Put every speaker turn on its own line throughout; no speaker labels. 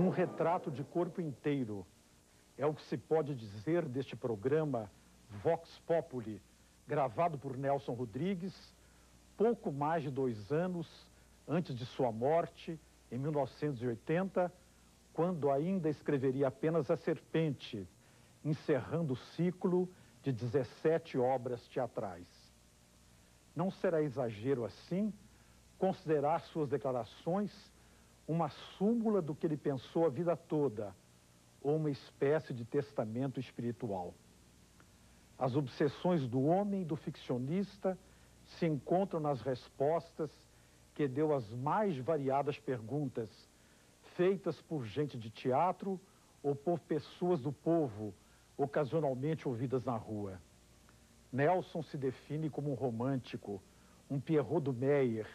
Um retrato de corpo inteiro é o que se pode dizer deste programa Vox Populi, gravado por Nelson Rodrigues, pouco mais de 2 anos antes de sua morte, em 1980, quando ainda escreveria apenas A Serpente, encerrando o ciclo de 17 obras teatrais. Não será exagero, assim, considerar suas declarações uma súmula do que ele pensou a vida toda, ou uma espécie de testamento espiritual. As obsessões do homem e do ficcionista se encontram nas respostas que deu às mais variadas perguntas, feitas por gente de teatro ou por pessoas do povo, ocasionalmente ouvidas na rua. Nelson se define como um romântico, um Pierrot do Meyer,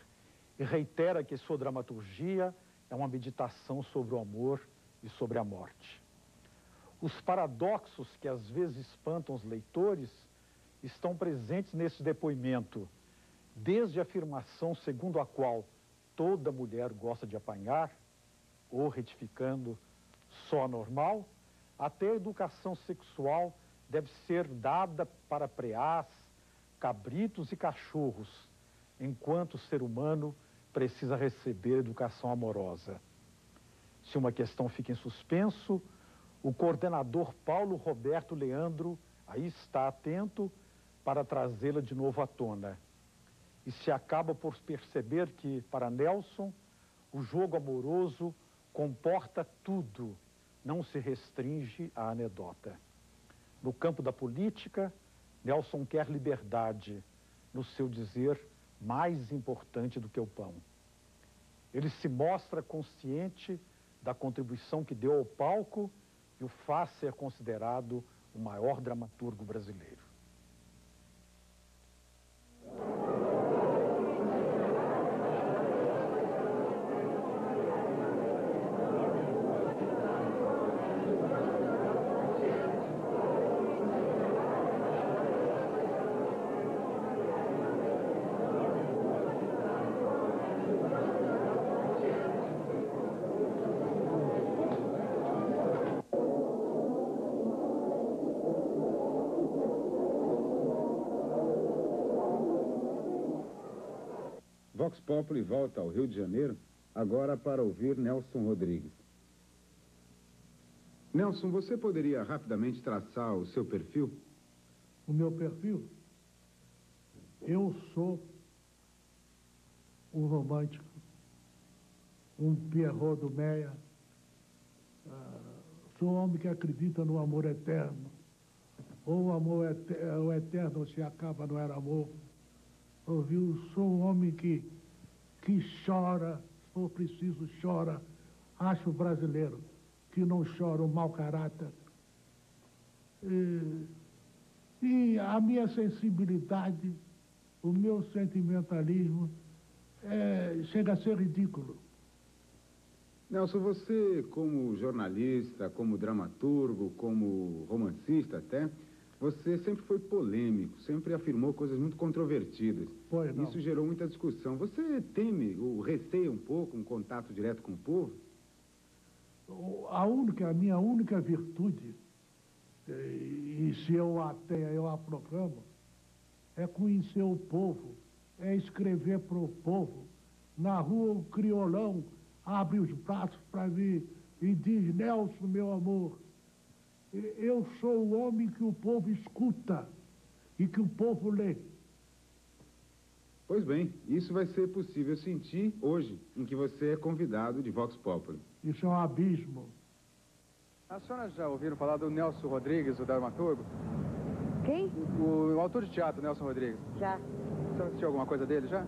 e reitera que sua dramaturgia é uma meditação sobre o amor e sobre a morte. Os paradoxos que às vezes espantam os leitores estão presentes nesse depoimento, desde a afirmação segundo a qual toda mulher gosta de apanhar, ou retificando, só normal, até a educação sexual deve ser dada para preás, cabritos e cachorros, enquanto o ser humano precisa receber educação amorosa. Se uma questão fica em suspenso, o coordenador Paulo Roberto Leandro aí está atento para trazê-la de novo à tona. E se acaba por perceber que, para Nelson, o jogo amoroso comporta tudo, não se restringe à anedota. No campo da política, Nelson quer liberdade, no seu dizer, mais importante do que o pão. Ele se mostra consciente da contribuição que deu ao palco e o faz ser considerado o maior dramaturgo brasileiro.
Vox Populi volta ao Rio de Janeiro, agora para ouvir Nelson Rodrigues. Nelson, você poderia rapidamente traçar o seu perfil?
O meu perfil? Eu sou um romântico, um Pierrot do Meyer, sou um homem que acredita no amor eterno. Ou o amor o eterno se acaba, não era amor. Ouviu? Sou um homem que chora, se for preciso, chora. Acho brasileiro que não chora o mau caráter. E a minha sensibilidade, o meu sentimentalismo, chega a ser ridículo.
Nelson, você, como jornalista, como dramaturgo, como romancista até, você sempre foi polêmico, sempre afirmou coisas muito controvertidas.
Pois não.
Isso gerou muita discussão. Você teme ou receia um pouco um contato direto com o povo?
A minha única virtude, e se eu a tenho, eu a proclamo, é conhecer o povo, é escrever para o povo. Na rua, o criolão abre os braços para mim e diz: Nelson, meu amor, eu sou o homem que o povo escuta e que o povo lê.
Pois bem, isso vai ser possível sentir hoje, em que você é convidado de Vox Populi.
Isso é um abismo.
A senhora já ouviram falar do Nelson Rodrigues, o dramaturgo?
Quem?
O autor de teatro, Nelson Rodrigues.
Já.
A senhora assistiu alguma coisa dele já?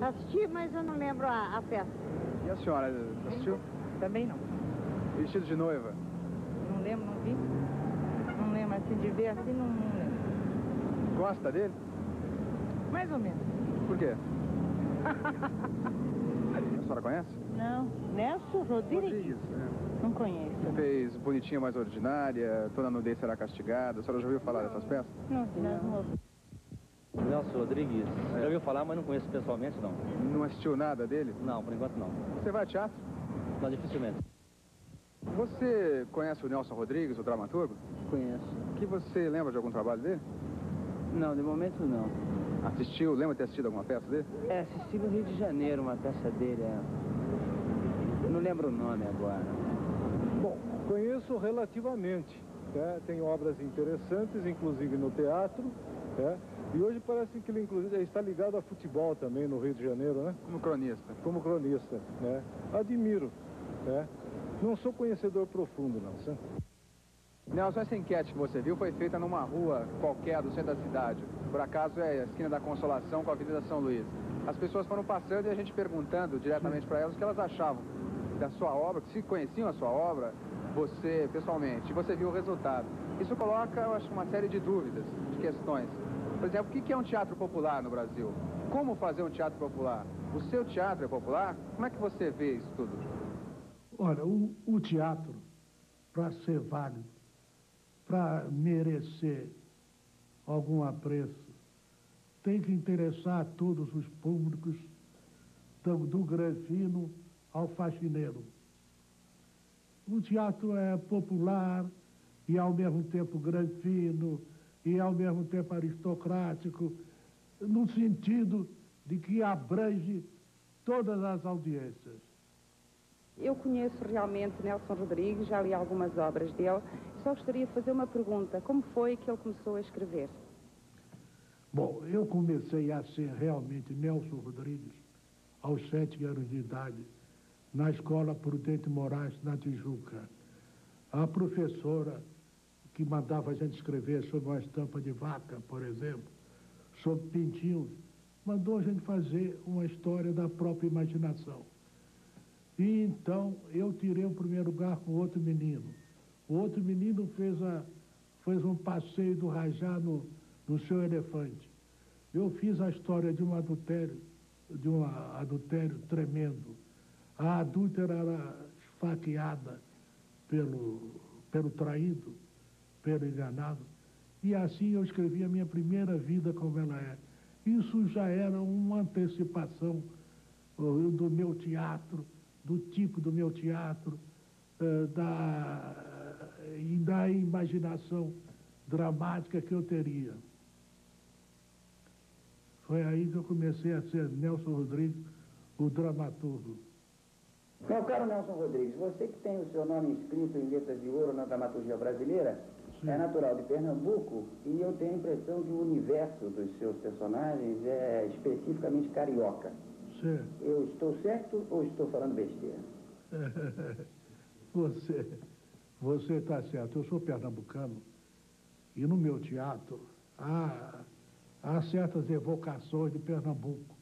Assisti, mas eu não lembro a peça.
E a senhora assistiu?
Também não.
Vestido de noiva?
Não lembro, não vi. Não lembro, assim, de ver assim, não lembro.
Gosta dele?
Mais ou menos.
Por quê? A senhora conhece?
Não. Nelson Rodrigues? Não conheço.
Fez Bonitinha Mais Ordinária, Toda Nudez Será Castigada. A senhora já ouviu falar dessas peças?
Não ouvi.
Nelson Rodrigues, já ouviu falar, mas não conheço pessoalmente, não.
Não assistiu nada dele?
Não, por enquanto não.
Você vai a teatro?
Não, dificilmente.
Você conhece o Nelson Rodrigues, o dramaturgo?
Conheço.
Que você lembra de algum trabalho dele?
Não, de momento não.
Assistiu? Lembra de ter assistido alguma peça dele?
Assisti no Rio de Janeiro uma peça dele. Não lembro o nome agora.
Bom, conheço relativamente. Tem obras interessantes, inclusive no teatro. E hoje parece que ele inclusive está ligado a futebol também no Rio de Janeiro, né?
Como cronista.
Como cronista, Admiro, Não sou conhecedor profundo, não, sabe?
Nelson, essa enquete que você viu foi feita numa rua qualquer do centro da cidade. Por acaso é a esquina da Consolação com a Avenida São Luís. As pessoas foram passando e a gente perguntando diretamente para elas o que elas achavam da sua obra, se conheciam a sua obra, você pessoalmente, e você viu o resultado. Isso coloca, eu acho, uma série de dúvidas, de questões. Por exemplo, o que é um teatro popular no Brasil? Como fazer um teatro popular? O seu teatro é popular? Como é que você vê isso tudo?
Olha, o teatro, para ser válido, para merecer algum apreço, tem que interessar a todos os públicos, do granfino ao faxineiro. O teatro é popular e ao mesmo tempo granfino e ao mesmo tempo aristocrático, no sentido de que abrange todas as audiências.
Eu conheço realmente Nelson Rodrigues, já li algumas obras dele. Só gostaria de fazer uma pergunta. Como foi que ele começou a escrever?
Bom, eu comecei a ser realmente Nelson Rodrigues aos 7 anos de idade, na Escola Prudente Moraes, na Tijuca. A professora que mandava a gente escrever sobre uma estampa de vaca, por exemplo, sobre pintinhos, mandou a gente fazer uma história da própria imaginação. E então eu tirei o primeiro lugar com outro menino. O outro menino fez um passeio do Rajá no seu elefante. Eu fiz a história de um adultério tremendo. A adúltera era esfaqueada pelo traído, pelo enganado. E assim eu escrevi a minha primeira vida como ela é. Isso já era uma antecipação do meu teatro, do tipo do meu teatro, e da imaginação dramática que eu teria. Foi aí que eu comecei a ser Nelson Rodrigues, o dramaturgo.
Meu caro Nelson Rodrigues, você que tem o seu nome inscrito em letras de ouro na dramaturgia brasileira, sim, é natural de Pernambuco, e eu tenho a impressão que o universo dos seus personagens é especificamente carioca.
Sim.
Eu estou certo ou estou falando besteira?
Você está certo. Eu sou pernambucano e no meu teatro há certas evocações de Pernambuco.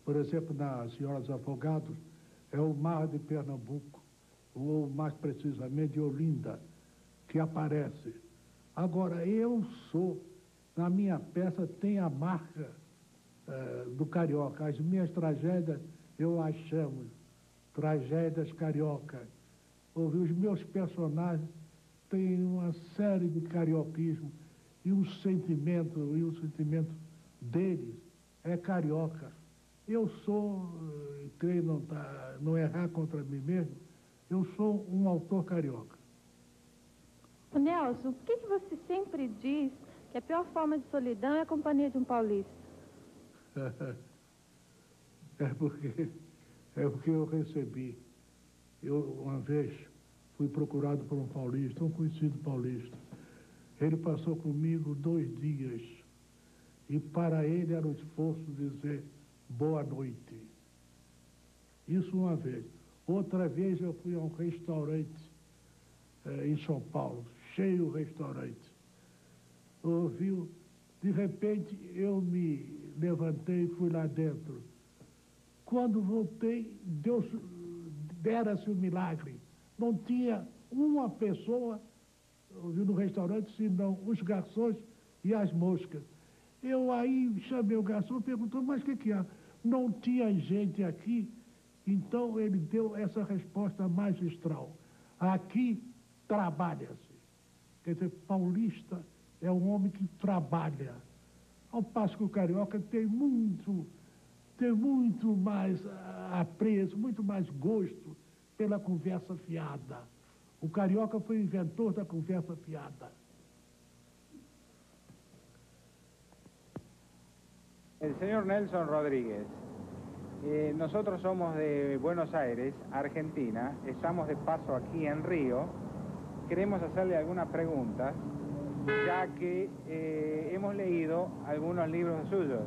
Por exemplo, na Senhora dos Afogados, é o mar de Pernambuco, ou mais precisamente de Olinda, que aparece. Agora, na minha peça tem a marca do carioca. As minhas tragédias eu as chamo tragédias carioca. Os meus personagens têm uma série de carioquismo e o sentimento deles é carioca. Eu sou, creio não errar contra mim mesmo, eu sou um autor carioca.
O Nelson, por que você sempre diz que a pior forma de solidão é a companhia de um paulista?
É porque eu recebi. Eu, uma vez, fui procurado por um paulista, um conhecido paulista. Ele passou comigo 2 dias. E para ele era um esforço dizer boa noite. Isso uma vez. Outra vez eu fui a um restaurante em São Paulo, cheio o restaurante. Ouviu? De repente eu me levantei e fui lá dentro. Quando voltei, dera-se um milagre. Não tinha uma pessoa no restaurante, senão os garçons e as moscas. Eu aí chamei o garçom e perguntou, mas o que há? Não tinha gente aqui? Então ele deu essa resposta magistral. Aqui trabalha-se. Quer dizer, paulista é um homem que trabalha. Ao passo que o carioca tem muito mais apreço, muito mais gosto pela conversa fiada. O carioca foi o inventor da conversa fiada.
El señor Nelson Rodríguez, nosotros somos de Buenos Aires, Argentina, estamos de paso aquí en Río, queremos hacerle algunas preguntas, ya que hemos leído algunos libros suyos.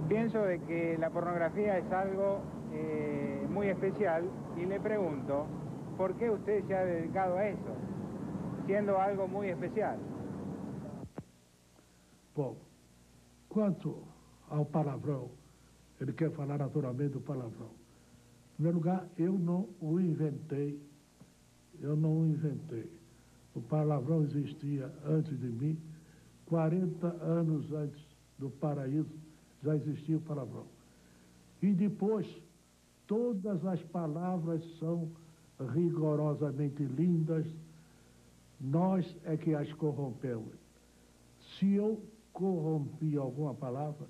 Pienso de que la pornografía es algo muy especial y le pregunto, ¿por qué usted se ha dedicado a eso, siendo algo muy especial?
Bom, quanto ao palavrão, ele quer falar naturalmente do palavrão. Em primeiro lugar, eu não o inventei. O palavrão existia antes de mim, 40 anos antes do Paraíso já existia o palavrão. E depois, todas as palavras são rigorosamente lindas, nós é que as corrompemos. Se eu corrompi alguma palavra,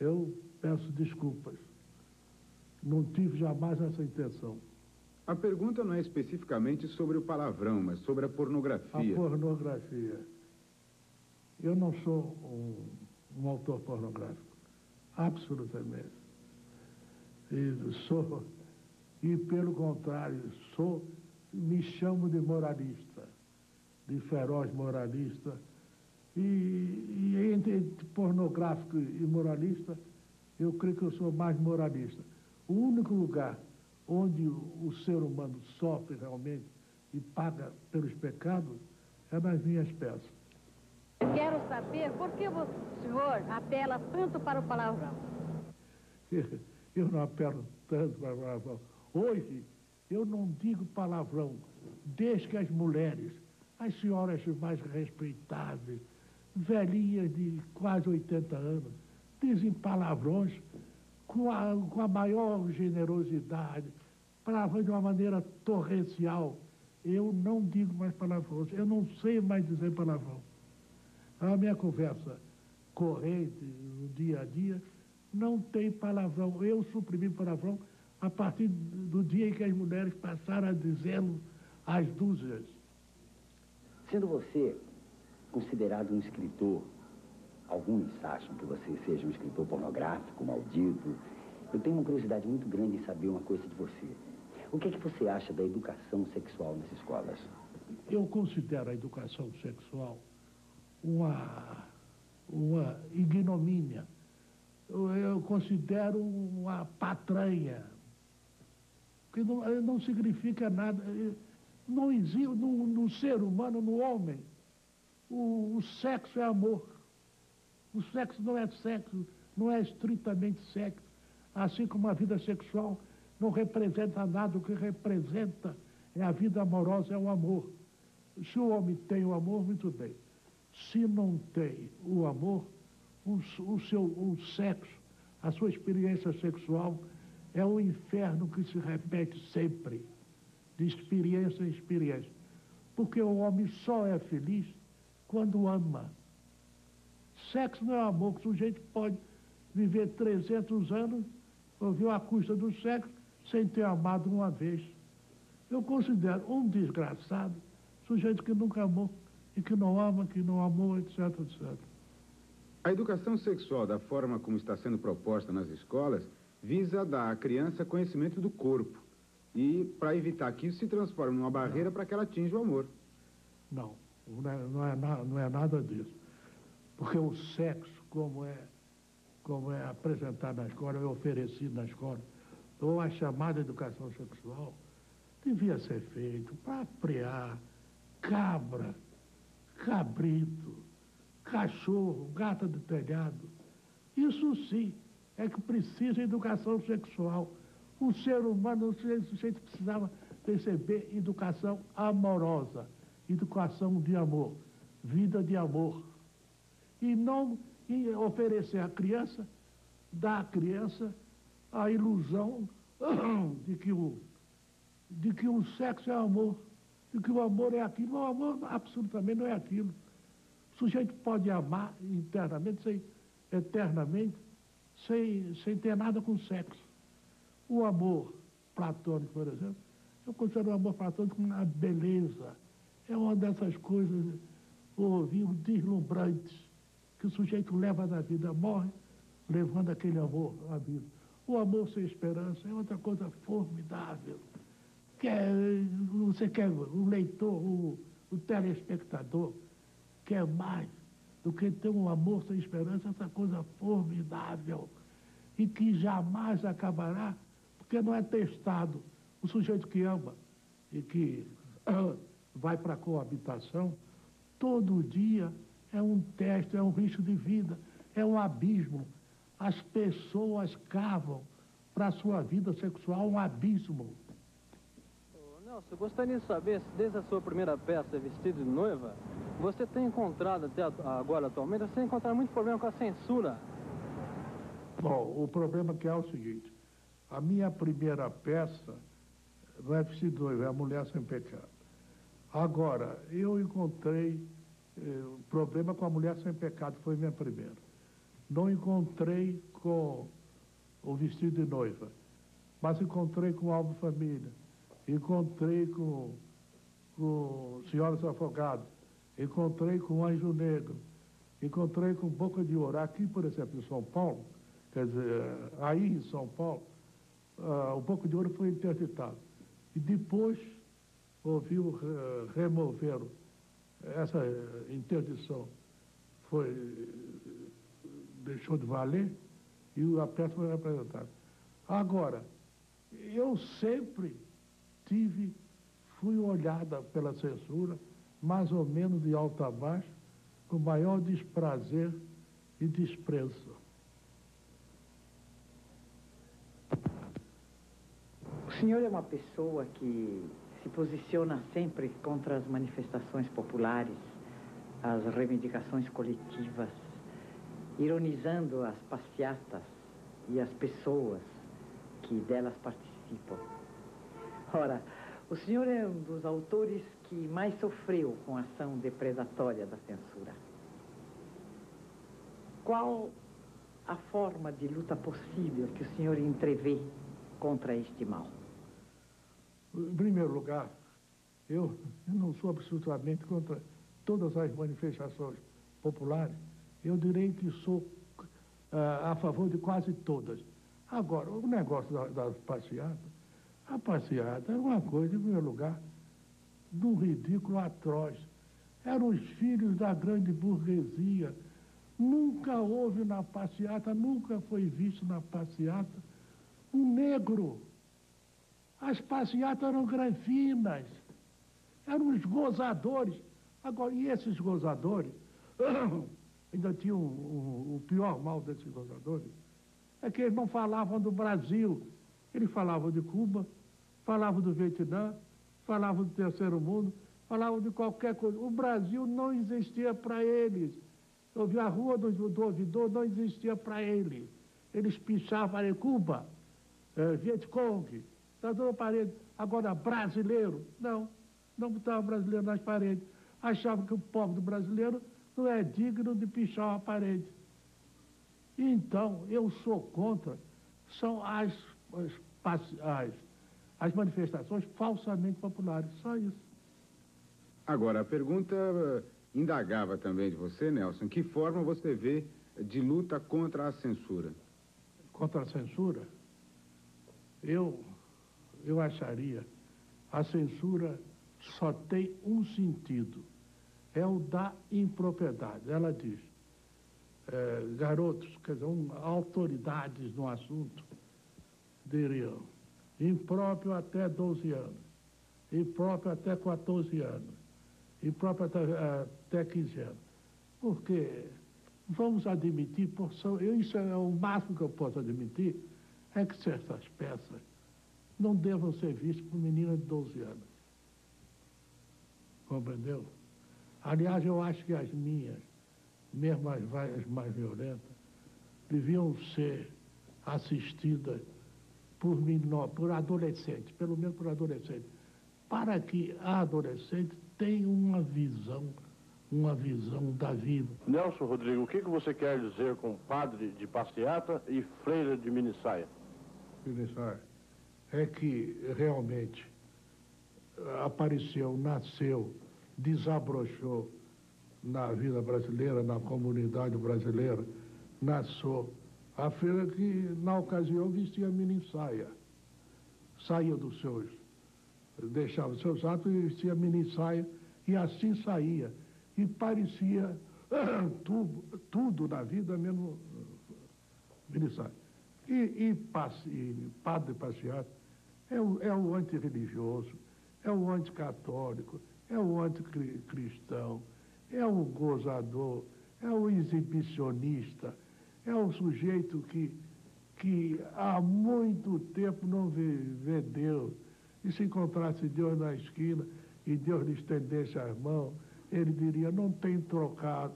eu peço desculpas. Não tive jamais essa intenção.
A pergunta não é especificamente sobre o palavrão, mas sobre a pornografia.
A pornografia. Eu não sou um autor pornográfico, absolutamente. E pelo contrário, me chamo de moralista, de feroz moralista. E entre pornográfico e moralista, eu creio que eu sou mais moralista. O único lugar onde o ser humano sofre realmente e paga pelos pecados é nas minhas peças.
Eu quero saber por que o senhor apela tanto para o palavrão.
Eu não apelo tanto para o palavrão. Hoje, eu não digo palavrão, desde que as mulheres, as senhoras mais respeitáveis, velhinhas de quase 80 anos, dizem palavrões com a maior generosidade, palavrões de uma maneira torrencial. Eu não digo mais palavrões, eu não sei mais dizer palavrão. A minha conversa corrente, no dia a dia, não tem palavrão. Eu suprimi palavrão a partir do dia em que as mulheres passaram a dizê-lo às dúzias.
Sendo você considerado um escritor, alguns acham que você seja um escritor pornográfico, maldito. Eu tenho uma curiosidade muito grande em saber uma coisa de você. O que é que você acha da educação sexual nas escolas?
Eu considero a educação sexual uma ignomínia. Eu considero uma patranha, que não significa nada. Não existe no ser humano, no homem, o sexo é amor. O sexo não é sexo, não é estritamente sexo. Assim como a vida sexual não representa nada, o que representa é a vida amorosa, é o amor. Se o homem tem o amor, muito bem. Se não tem o amor, o sexo, a sua experiência sexual é um inferno que se repete sempre, de experiência em experiência. Porque o homem só é feliz quando ama. Sexo não é amor, que o sujeito pode viver 300 anos, ouvir a custa do sexo, sem ter amado uma vez. Eu considero um desgraçado, sujeito que nunca amou, e que não ama, que não amou, etc, etc.
A educação sexual, da forma como está sendo proposta nas escolas, visa dar à criança conhecimento do corpo. E para evitar que isso se transforme numa barreira para que ela atinja o amor.
Não é nada disso. Porque o sexo, como é apresentado na escola, é oferecido na escola, ou a chamada educação sexual, devia ser feito para aprear cabra, cabrito, cachorro, gata de telhado. Isso sim é que precisa de educação sexual. O ser humano, o sujeito precisava receber educação amorosa, educação de amor, vida de amor. E não oferecer à criança, dar à criança a ilusão de que o sexo é amor, de que o amor é aquilo. O amor absolutamente não é aquilo. O sujeito pode amar eternamente, sem ter nada com sexo. O amor platônico, por exemplo, eu considero o amor platônico uma beleza. É uma dessas coisas, ouvindo deslumbrantes, que o sujeito leva na vida, morre levando aquele amor à vida. O amor sem esperança é outra coisa formidável. Você quer, o leitor, o telespectador, quer mais do que ter um amor sem esperança, essa coisa formidável, e que jamais acabará, porque não é testado. O sujeito que ama e que vai para a coabitação, todo dia é um teste, é um risco de vida, é um abismo. As pessoas cavam para a sua vida sexual um abismo.
Nelson, eu gostaria de saber se desde a sua primeira peça, Vestido de Noiva, você tem encontrado até agora, atualmente, você tem encontrado muito problema com a censura?
Bom, o problema que é o seguinte, a minha primeira peça não é Vestido de Noiva, é A Mulher Sem Pecado. Agora, eu encontrei problema com A Mulher Sem Pecado, foi minha primeira. Não encontrei com O Vestido de Noiva, mas encontrei com Alvo Família, encontrei com Senhoras Afogadas, encontrei com Anjo Negro, encontrei com Boca de Ouro. Aqui, por exemplo, em São Paulo, quer dizer, aí em São Paulo, o Boca de Ouro foi interditado. E depois removeram essa interdição, deixou de valer e a peça foi apresentada. Agora, eu sempre fui olhada pela censura, mais ou menos de alto a baixo, com maior desprazer e desprezo.
O senhor é uma pessoa que se posiciona sempre contra as manifestações populares, as reivindicações coletivas, ironizando as passeatas e as pessoas que delas participam. Ora, o senhor é um dos autores que mais sofreu com a ação depredatória da censura. Qual a forma de luta possível que o senhor entrevê contra este mal?
Em primeiro lugar, eu não sou absolutamente contra todas as manifestações populares. Eu direi que sou a favor de quase todas. Agora, o negócio das passeatas, a passeata é uma coisa, em primeiro lugar, de um ridículo atroz. Eram os filhos da grande burguesia. Nunca houve na passeata, nunca foi visto na passeata um negro. As passeatas eram granfinas, eram os gozadores. Agora, e esses gozadores, ainda tinha o pior mal desses gozadores, é que eles não falavam do Brasil. Eles falavam de Cuba, falavam do Vietnã, falavam do Terceiro Mundo, falavam de qualquer coisa. O Brasil não existia para eles. A rua do ouvidor não existia para eles. Eles pichavam em Cuba, Vietcong, está toda a parede. Agora, brasileiro, não botava brasileiro nas paredes. Achavam que o povo do brasileiro não é digno de pichar uma parede. Então, eu sou contra, são as manifestações falsamente populares, só isso.
Agora, a pergunta indagava também de você, Nelson, que forma você vê de luta contra a censura?
Contra a censura? Eu acharia, a censura só tem um sentido, é o da impropriedade. Ela diz, garotos, quer dizer, autoridades no assunto, diriam, impróprio até 12 anos, impróprio até 14 anos, impróprio até 15 anos. Porque vamos admitir, isso é o máximo que eu posso admitir, é que certas peças não devam ser vistas por menina de 12 anos. Compreendeu? Aliás, eu acho que as minhas, mesmo as mais violentas, deviam ser assistidas por adolescentes, pelo menos por adolescentes, para que a adolescente tenha uma visão da vida.
Nelson Rodrigues, o que você quer dizer com padre de passeata e freira de minissaia?
Minissaia. é que realmente apareceu, nasceu, desabrochou na vida brasileira, na comunidade brasileira, nasceu a freira que, na ocasião, vestia minissaia. Saía dos seus, deixava os seus atos e vestia minissaia, e assim saía. E parecia tudo na vida, menos minissaia. E Padre Passeato é o antirreligioso, é o anticatólico, é o anticristão, é o gozador, é o exibicionista, é o sujeito que há muito tempo não vê Deus. E se encontrasse Deus na esquina e Deus lhe estendesse as mãos, ele diria, não tem trocado.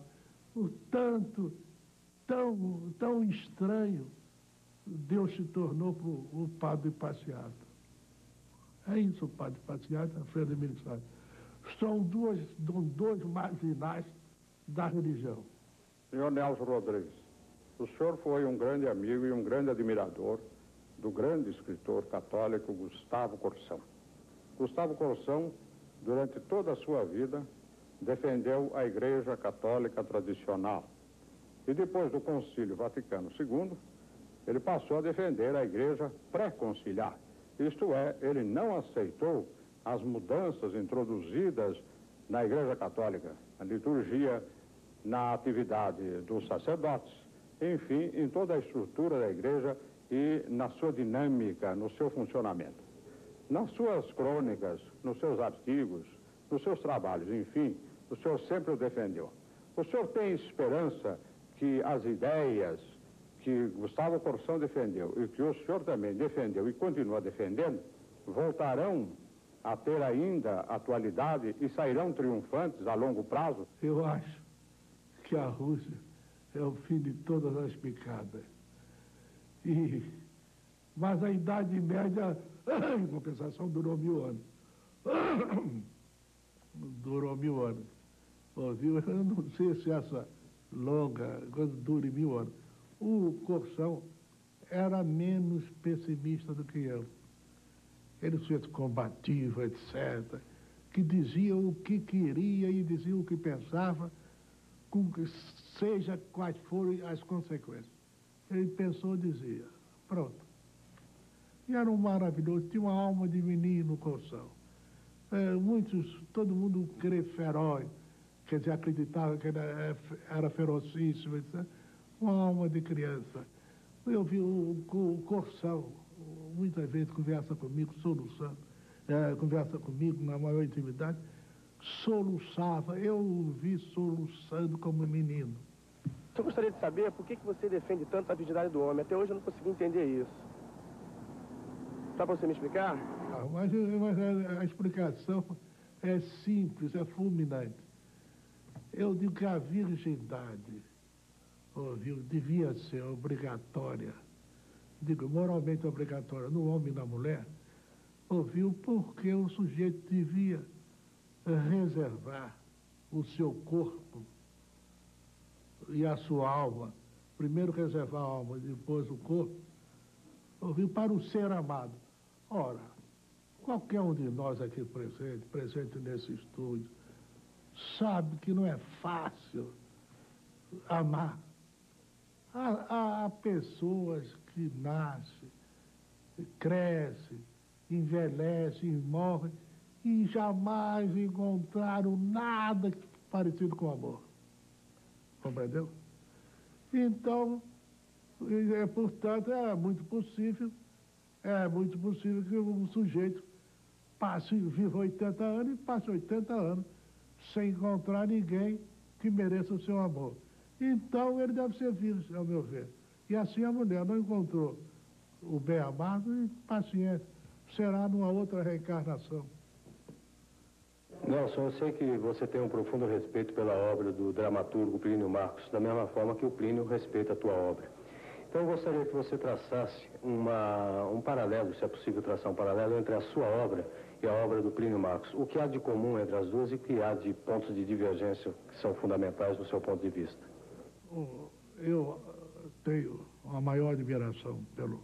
O tanto, tão estranho, Deus se tornou para o Padre Passeato. É isso, o Padre Passeato, a freira de Minissaia. São dois marginais da religião.
Senhor Nelson Rodrigues, o senhor foi um grande amigo e um grande admirador do grande escritor católico Gustavo Corsão. Gustavo Corsão, durante toda a sua vida, defendeu a Igreja Católica tradicional. E depois do Concílio Vaticano II, ele passou a defender a Igreja pré-conciliar. Isto é, ele não aceitou as mudanças introduzidas na Igreja Católica, na liturgia, na atividade dos sacerdotes, enfim, em toda a estrutura da Igreja e na sua dinâmica, no seu funcionamento. Nas suas crônicas, nos seus artigos, nos seus trabalhos, enfim, o senhor sempre o defendeu. O senhor tem esperança que as ideias que Gustavo Corsão defendeu e que o senhor também defendeu e continua defendendo, voltarão a ter ainda atualidade e sairão triunfantes a longo prazo?
Eu acho que a Rússia é o fim de todas as picadas. Mas a Idade Média, em compensação, durou 1000 anos. Durou 1000 anos. Ouviu? Eu não sei se essa longa coisa dure 1000 anos. O Corsão era menos pessimista do que eu. Ele se combativo, etc., que dizia o que queria e dizia o que pensava, seja quais forem as consequências. Ele pensou e dizia, pronto. E era um maravilhoso, tinha uma alma de menino, Corsão. Todo mundo crê feroz, quer dizer, acreditava que ele era ferocíssimo, etc. Uma alma de criança. Eu vi o Corsão, muitas vezes conversa comigo, soluçando, conversa comigo na maior intimidade, soluçava, eu o vi soluçando como menino.
Eu gostaria de saber por que você defende tanto a virgindade do homem. Até hoje eu não consegui entender isso. Dá para você me explicar?
Mas a explicação é simples, é fulminante. Eu digo que a virgindade, devia ser obrigatória, digo, moralmente obrigatória, no homem e na mulher, porque o sujeito devia reservar o seu corpo e a sua alma, primeiro reservar a alma, depois o corpo, para o ser amado. Ora, qualquer um de nós aqui presente nesse estúdio, sabe que não é fácil amar. Há pessoas que nascem, crescem, envelhecem e morrem e jamais encontraram nada parecido com amor. Compreendeu? Então, portanto, é muito possível que um sujeito viva 80 anos e passe 80 anos sem encontrar ninguém que mereça o seu amor. Então, ele deve ser virgem, ao meu ver. E assim a mulher não encontrou o bem amado e, paciência, será numa outra reencarnação.
Nelson, eu sei que você tem um profundo respeito pela obra do dramaturgo Plínio Marcos, da mesma forma que o Plínio respeita a tua obra. Então, eu gostaria que você traçasse um paralelo, se é possível traçar um paralelo entre a sua obra e a obra do Plínio Marcos. O que há de comum entre as duas e o que há de pontos de divergência que são fundamentais do seu ponto de vista?
Eu tenho uma maior admiração pelo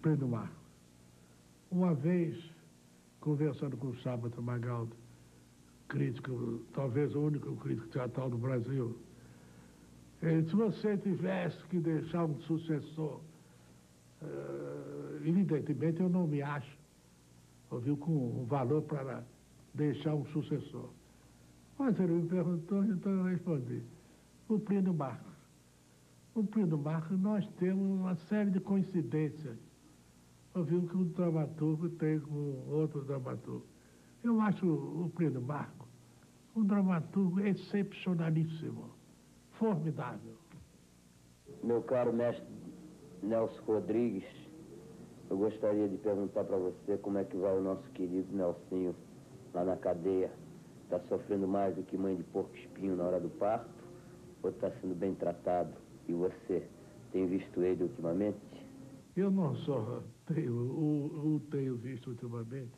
Plínio Marcos. Uma vez, conversando com o Sábato Magaldi, crítico, talvez o único crítico teatral do Brasil, se você tivesse que deixar um sucessor, evidentemente eu não me acho, ouviu, com valor para deixar um sucessor. Mas ele me perguntou, então eu respondi. O Plínio Marcos. O Plínio Marcos, nós temos uma série de coincidências. Ouviu que um dramaturgo tem com outro dramaturgo. Eu acho o Plínio Marcos um dramaturgo excepcionalíssimo, formidável.
Meu caro mestre Nelson Rodrigues, eu gostaria de perguntar para você como é que vai o nosso querido Nelsinho lá na cadeia. Está sofrendo mais do que mãe de porco espinho na hora do parto? Ou está sendo bem tratado? E você tem visto ele ultimamente?
Eu não só o tenho visto ultimamente,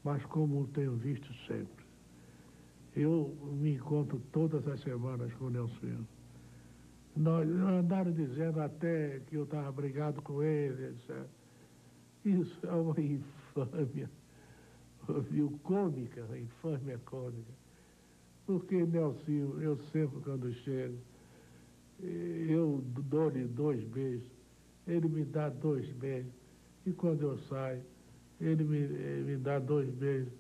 mas como o tenho visto sempre. Eu me encontro todas as semanas com o Nelsinho. Nós andaram dizendo até que eu estava brigado com ele, etc. Isso é uma infâmia, viu, cômica, uma infâmia cômica. Porque, Nelsinho, eu sempre quando chego, eu dou-lhe 2 beijos, ele me dá 2 beijos, e quando eu saio, ele me dá 2 beijos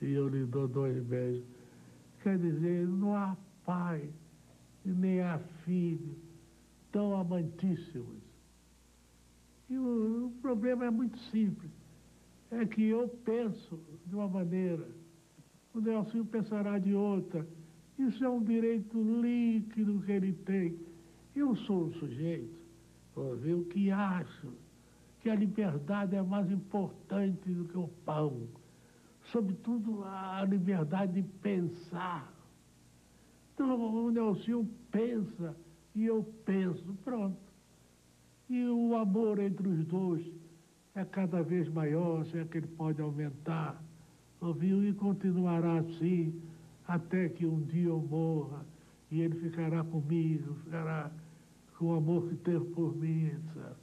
e eu lhe dou 2 beijos. Quer dizer, não há pai nem há filho tão amantíssimos. E o problema é muito simples. É que eu penso de uma maneira, o Nelsinho pensará de outra. Isso é um direito líquido que ele tem. Eu sou um sujeito, ouviu, que acho que a liberdade é mais importante do que o pão. Sobretudo a liberdade de pensar. Então o Nelsinho pensa e eu penso, pronto. E o amor entre os dois é cada vez maior, se é que ele pode aumentar, ouviu? E continuará assim até que um dia eu morra e ele ficará comigo, ficará com o amor que teve por mim, etc.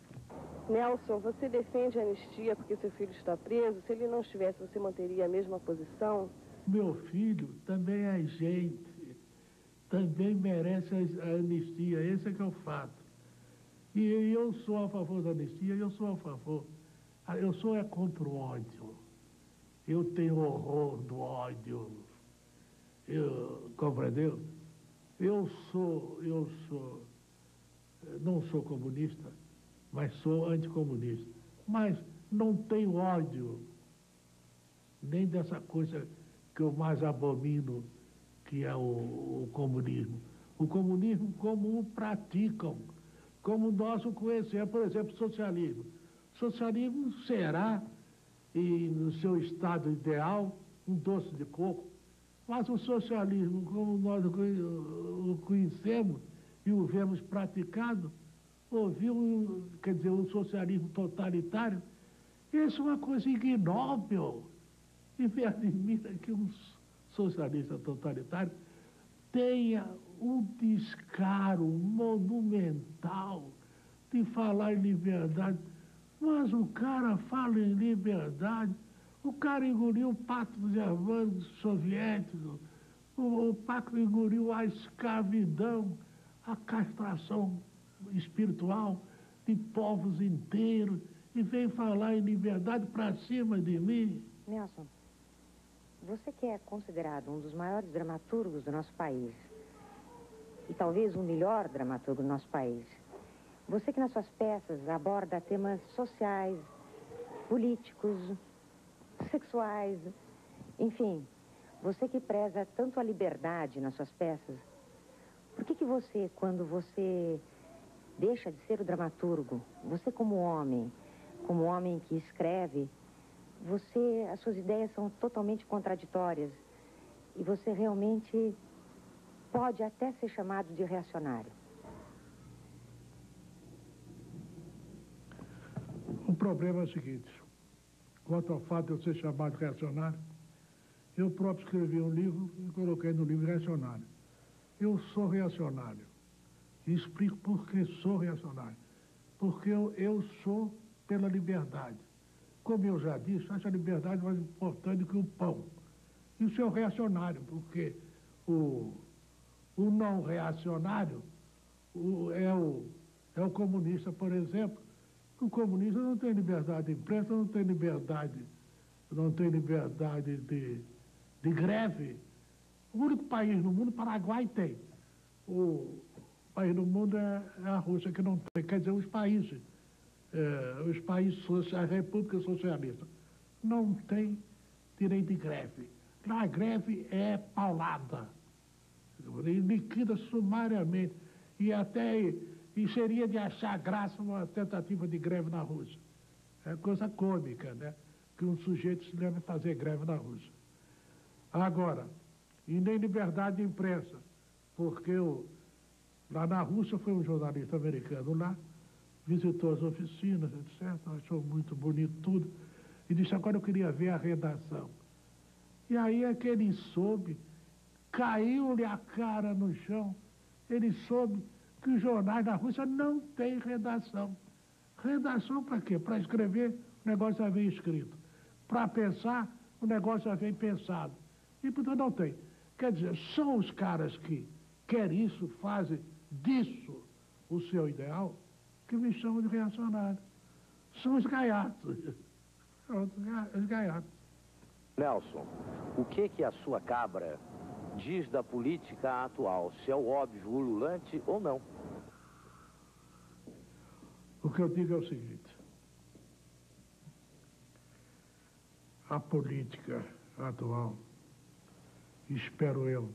Nelson, você defende a anistia porque seu filho está preso? Se ele não estivesse, você manteria a mesma posição?
Meu filho também é gente, também merece a anistia, esse é que é o fato. E eu sou a favor da anistia, eu sou a favor. Eu sou contra o ódio. Eu tenho horror do ódio. Compreendeu? Não sou comunista, mas sou anticomunista. Mas não tenho ódio, nem dessa coisa que eu mais abomino, que é o comunismo. O comunismo como o praticam, como nós o conhecemos, por exemplo, o socialismo. O socialismo será, e no seu estado ideal, um doce de coco, mas o socialismo, como nós o conhecemos e o vemos praticado, quer dizer, o socialismo totalitário, isso é uma coisa ignóbil. E me admira que um socialista totalitário tenha um descaro monumental de falar em liberdade. Mas o cara fala em liberdade, o cara engoliu o pacto de Havana soviético, o pacto engoliu a escravidão, a castração espiritual de povos inteiros e vem falar em liberdade para cima de mim.
Nelson, você que é considerado um dos maiores dramaturgos do nosso país e talvez o melhor dramaturgo do nosso país, você que nas suas peças aborda temas sociais, políticos, sexuais, enfim, você que preza tanto a liberdade nas suas peças, por que você, quando você deixa de ser o dramaturgo, você como homem que escreve, as suas ideias são totalmente contraditórias e você realmente pode até ser chamado de reacionário?
O problema é o seguinte, quanto ao fato de eu ser chamado de reacionário, eu próprio escrevi um livro e coloquei no livro reacionário. Eu sou reacionário. E explico por que sou reacionário. Porque eu sou pela liberdade. Como eu já disse, acho a liberdade mais importante que o pão. E o seu reacionário, porque o não reacionário é o comunista, por exemplo. O comunista não tem liberdade de imprensa, não tem liberdade de greve. O único país no mundo, o Paraguai tem. O país no mundo é a Rússia, que não tem. Quer dizer, os países as repúblicas socialistas não têm direito de greve. Lá a greve é paulada. E liquida sumariamente. E seria de achar graça uma tentativa de greve na Rússia. É coisa cômica, né? Que um sujeito se lembra de fazer greve na Rússia. Agora, e nem liberdade de imprensa, porque lá na Rússia foi um jornalista americano lá, visitou as oficinas, etc., achou muito bonito tudo, e disse, agora eu queria ver a redação. E aí é que ele soube, caiu-lhe a cara no chão, ele soube que os jornais da Rússia não têm redação. Redação para quê? Para escrever, o negócio já vem escrito. Para pensar, o negócio já vem pensado. E, portanto, não tem. Quer dizer, são os caras que querem isso, fazem disso o seu ideal, que me chamam de reacionário. São os gaiatos. Os gaiatos.
Nelson, o que a sua cabra diz da política atual? Se é o óbvio ululante ou não?
O que eu digo é o seguinte. A política atual, espero eu,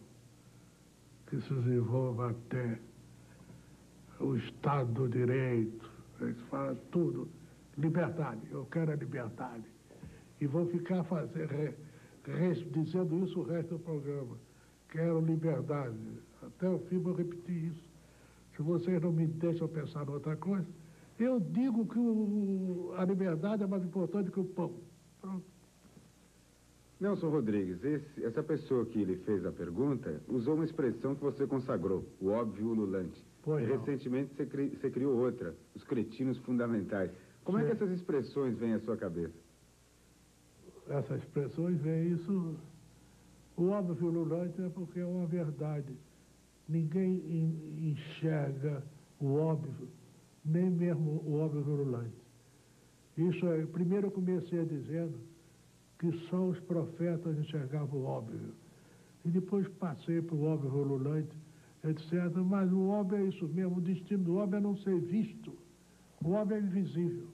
que se desenvolva até o Estado do Direito, eles falam tudo, liberdade, eu quero a liberdade. E vou ficar dizendo isso o resto do programa. Quero liberdade. Até o fim vou repetir isso. Se vocês não me deixam pensar em outra coisa, eu digo que a liberdade é mais importante que o pão. Pronto.
Nelson Rodrigues, essa pessoa que lhe fez a pergunta usou uma expressão que você consagrou, o óbvio ululante.
Pois não.
Recentemente você criou outra, os cretinos fundamentais. Como é que essas expressões vêm à sua cabeça?
Essas expressões vêm isso... O óbvio ululante é porque é uma verdade. Ninguém enxerga o óbvio, nem mesmo o óbvio ululante. Isso é... Primeiro eu comecei dizendo que só os profetas enxergavam o óbvio. E depois passei para o óbvio ululante, etc. Mas o óbvio é isso mesmo, o destino do óbvio é não ser visto. O óbvio é invisível.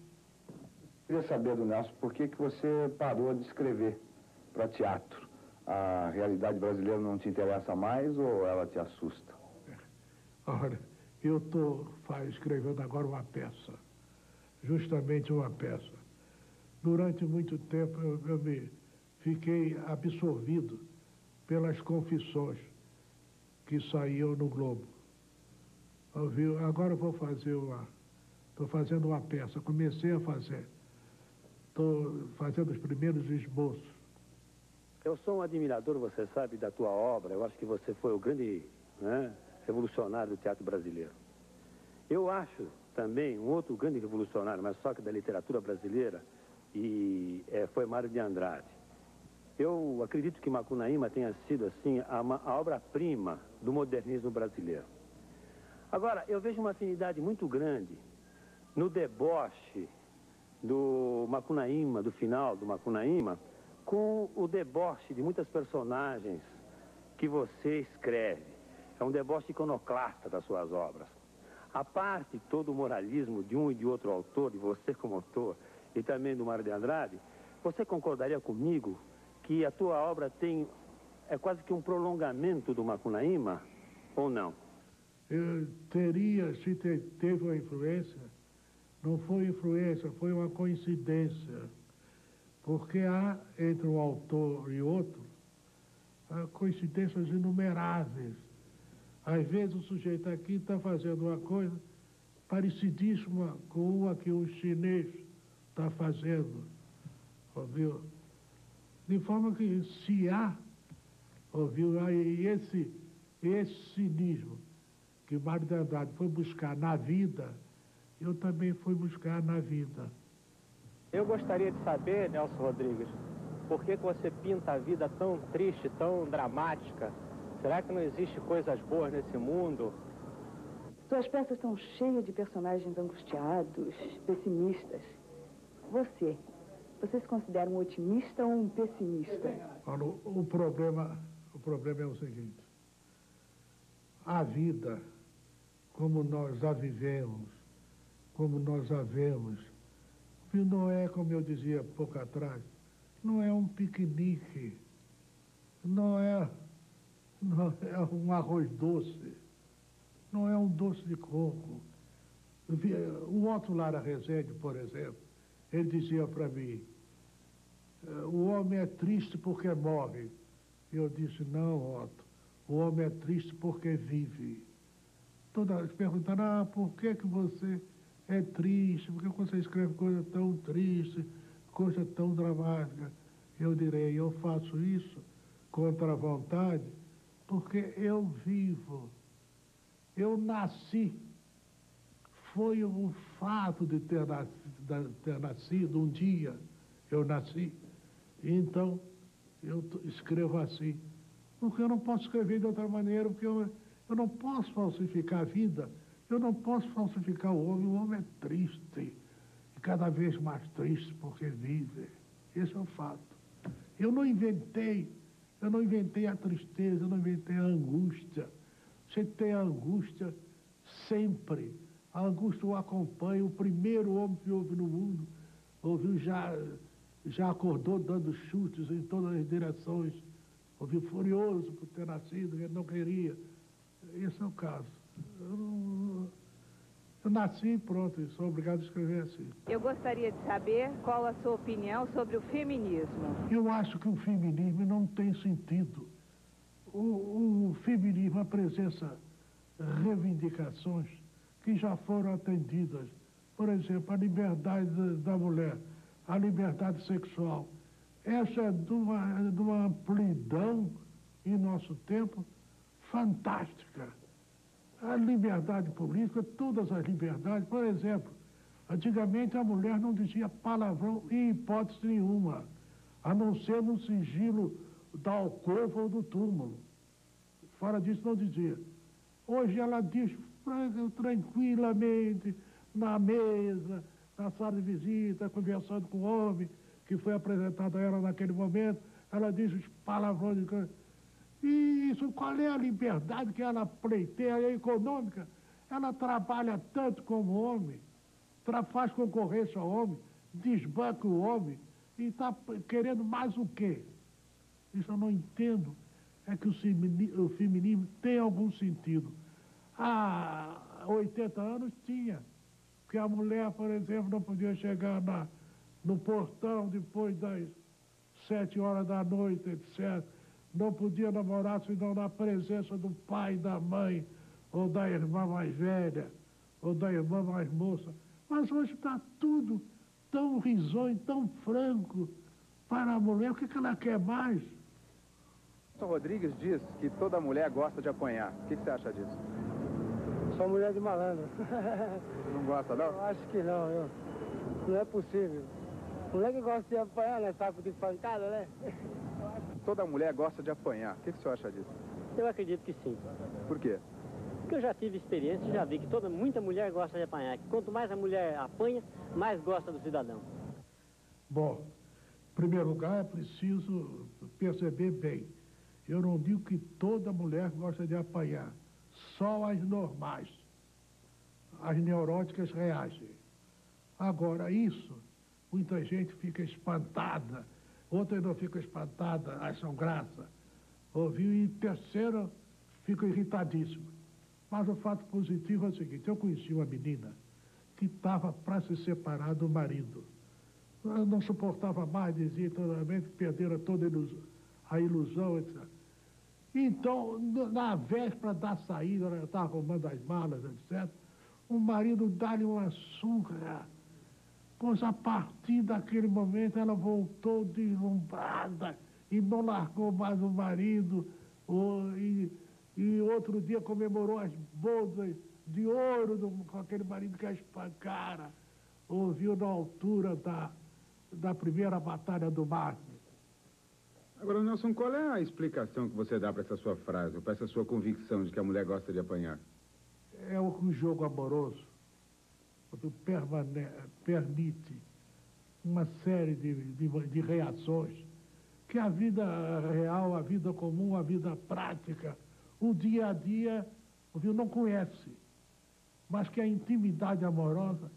Eu queria saber do Nelson, por que você parou de escrever para teatro? A realidade brasileira não te interessa mais ou ela te assusta?
Ora, eu estou escrevendo agora uma peça, justamente uma peça. Durante muito tempo eu me fiquei absorvido pelas confissões que saíam no Globo. Agora eu vou fazer estou fazendo uma peça, comecei a fazer. Estou fazendo os primeiros esboços.
Eu sou um admirador, você sabe, da tua obra. Eu acho que você foi o grande revolucionário do teatro brasileiro. Eu acho também um outro grande revolucionário, mas só que da literatura brasileira, foi Mário de Andrade. Eu acredito que Macunaíma tenha sido, assim, a obra-prima do modernismo brasileiro. Agora, eu vejo uma afinidade muito grande no deboche do Macunaíma, do final do Macunaíma, com o deboche de muitas personagens que você escreve. É um deboche iconoclasta das suas obras. A parte todo o moralismo de um e de outro autor, de você como autor, e também do Mário de Andrade, você concordaria comigo que a tua obra é quase que um prolongamento do Macunaíma, ou não?
Se teve uma influência, não foi influência, foi uma coincidência. Porque há, entre um autor e outro, coincidências inumeráveis. Às vezes o sujeito aqui está fazendo uma coisa parecidíssima com uma que um chinês está fazendo, ouviu? De forma que se há, ouviu, aí esse cinismo que Mário de Andrade foi buscar na vida, eu também fui buscar na vida.
Eu gostaria de saber, Nelson Rodrigues, por que você pinta a vida tão triste, tão dramática? Será que não existe coisas boas nesse mundo?
Suas peças estão cheias de personagens angustiados, pessimistas. Você se considera um otimista ou um pessimista?
Olha, o problema é o seguinte. A vida, como nós a vivemos, como nós a vemos, não é, como eu dizia pouco atrás, não é um piquenique, não é um arroz doce, não é um doce de coco. O Otto Lara Rezende, por exemplo, ele dizia para mim, o homem é triste porque morre. Eu disse, não, Otto, o homem é triste porque vive. Toda vez perguntaram, por que você é triste? Por que você escreve coisa tão triste, coisa tão dramática? Eu direi, eu faço isso contra a vontade porque eu vivo. Eu nasci. Foi um fato de ter nascido um dia. Eu nasci. Então, eu escrevo assim. Porque eu não posso escrever de outra maneira, porque eu não posso falsificar a vida. Eu não posso falsificar o homem é triste, e cada vez mais triste porque vive. Esse é o fato. Eu não inventei a tristeza, eu não inventei a angústia. Você tem a angústia sempre. A angústia o acompanha. O primeiro homem que houve no mundo, já acordou dando chutes em todas as direções. Ouviu furioso por ter nascido, ele não queria. Esse é o caso. Eu nasci e pronto, e sou obrigado a escrever assim.
Eu gostaria de saber qual a sua opinião sobre o feminismo.
Eu acho que o feminismo não tem sentido. O feminismo apresenta reivindicações que já foram atendidas. Por exemplo, a liberdade da mulher, a liberdade sexual. Essa é de uma amplidão em nosso tempo fantástica. A liberdade política, todas as liberdades. Por exemplo, antigamente a mulher não dizia palavrão em hipótese nenhuma, a não ser no sigilo da alcova ou do túmulo. Fora disso não dizia. Hoje ela diz tranquilamente, na mesa, na sala de visita, conversando com o homem que foi apresentado a ela naquele momento, ela diz os palavrões de... E isso, qual é a liberdade que ela pleiteia? É econômica. Ela trabalha tanto como homem, faz concorrência ao homem, desbanca o homem, e está querendo mais o quê? Isso eu não entendo. É que o feminismo tem algum sentido. Há 80 anos tinha. Porque a mulher, por exemplo, não podia chegar no portão depois das 7 horas da noite, etc. Não podia namorar senão na presença do pai, da mãe, ou da irmã mais velha, ou da irmã mais moça. Mas hoje está tudo tão risonho, tão franco para a mulher. O que ela quer mais?
Nelson Rodrigues diz que toda mulher gosta de apanhar. O que você acha disso?
Sou mulher de malandro.
Não gosta, não?
Eu acho que não, não é possível. Mulher que gosta de apanhar, né? Saco de pancada, né?
Toda mulher gosta de apanhar. O que você acha disso?
Eu acredito que sim.
Por quê?
Porque eu já tive experiência e já vi que muita mulher gosta de apanhar. Quanto mais a mulher apanha, mais gosta do cidadão.
Bom, em primeiro lugar é preciso perceber bem. Eu não digo que toda mulher gosta de apanhar. Só as normais. As neuróticas reagem. Agora, isso, muita gente fica espantada. Outras não ficam espantadas, acham graça. Ouviu? E terceira, ficam irritadíssimas. Mas o fato positivo é o seguinte, eu conheci uma menina que estava para se separar do marido. Ela não suportava mais, dizia totalmente que perdera toda a ilusão, etc. Então, na véspera da saída, ela estava arrumando as malas, etc., o marido dá-lhe uma surra. Pois a partir daquele momento ela voltou deslumbrada e não largou mais o marido. E outro dia comemorou as bodas de ouro com aquele marido que a espancara. Ouviu na altura da primeira batalha do Marne.
Agora, Nelson, qual é a explicação que você dá para essa sua frase, para essa sua convicção de que a mulher gosta de apanhar?
É o jogo amoroso permite uma série de reações que a vida real, a vida comum, a vida prática, o dia a dia, não conhece. Mas que a intimidade amorosa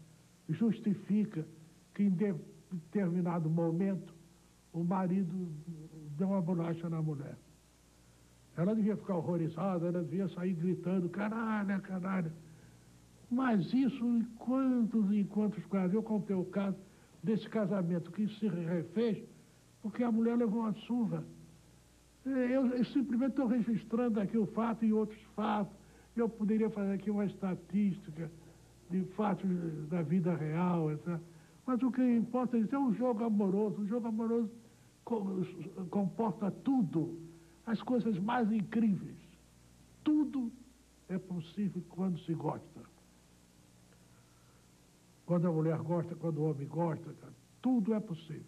justifica que em determinado momento o marido deu uma bolacha na mulher. Ela devia ficar horrorizada, ela devia sair gritando, canalha, canalha. Mas isso, em quantos casos? Eu contei o caso desse casamento que se refez porque a mulher levou uma surra. Eu simplesmente estou registrando aqui o fato e outros fatos. Eu poderia fazer aqui uma estatística de fatos da vida real, etc. Mas o que importa é um jogo amoroso. O jogo amoroso comporta tudo, as coisas mais incríveis. Tudo é possível quando se gosta. Quando a mulher gosta, quando o homem gosta, tudo é possível.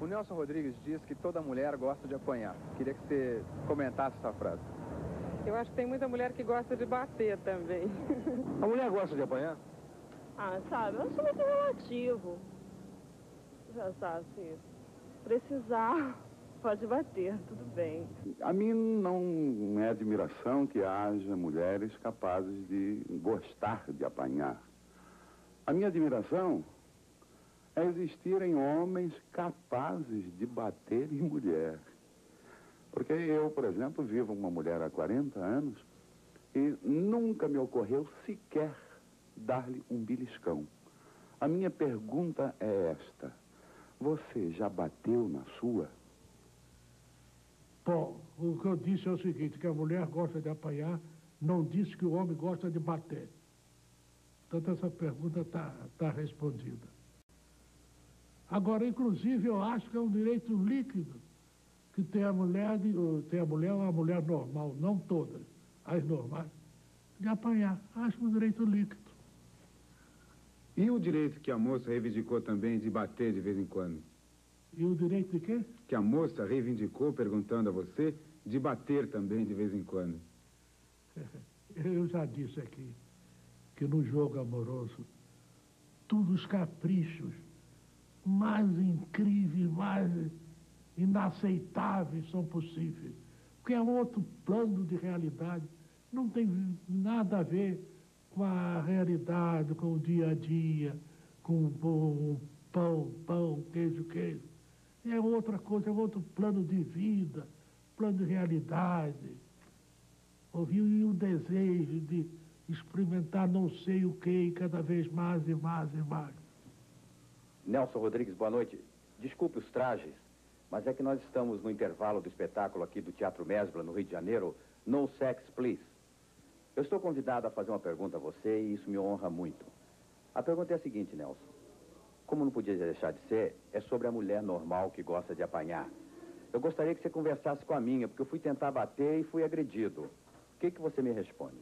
O Nelson Rodrigues diz que toda mulher gosta de apanhar. Queria que você comentasse essa frase.
Eu acho que tem muita mulher que gosta de bater também.
A mulher gosta de apanhar?
Ah, sabe, eu acho muito relativo. Já sabe, se precisar, pode bater, tudo bem.
A mim não é admiração que haja mulheres capazes de gostar de apanhar. A minha admiração é existirem homens capazes de bater em mulher. Porque eu, por exemplo, vivo uma mulher há 40 anos e nunca me ocorreu sequer dar-lhe um beliscão. A minha pergunta é esta: você já bateu na sua?
Bom, o que eu disse é o seguinte, que a mulher gosta de apanhar, não disse que o homem gosta de bater. Portanto, essa pergunta está respondida. Agora, inclusive, eu acho que é um direito líquido que tem a mulher, uma mulher normal, não todas, as normais, de apanhar. Acho um direito líquido.
E o direito que a moça reivindicou também de bater de vez em quando?
E o direito de quê?
Que a moça reivindicou, perguntando a você, de bater também de vez em quando.
Eu já disse aqui que no jogo amoroso, todos os caprichos mais incríveis, mais inaceitáveis são possíveis. Porque é outro plano de realidade. Não tem nada a ver com a realidade, com o dia a dia, com o pão, queijo. É outra coisa, é outro plano de vida, plano de realidade. Ouviu o desejo de experimentar não sei o que, e cada vez mais e mais e mais.
Nelson Rodrigues, boa noite. Desculpe os trajes, mas é que nós estamos no intervalo do espetáculo aqui do Teatro Mesbla, no Rio de Janeiro, No Sex, Please. Eu estou convidado a fazer uma pergunta a você e isso me honra muito. A pergunta é a seguinte, Nelson. Como não podia deixar de ser, é sobre a mulher normal que gosta de apanhar. Eu gostaria que você conversasse com a minha, porque eu fui tentar bater e fui agredido. O que você me responde?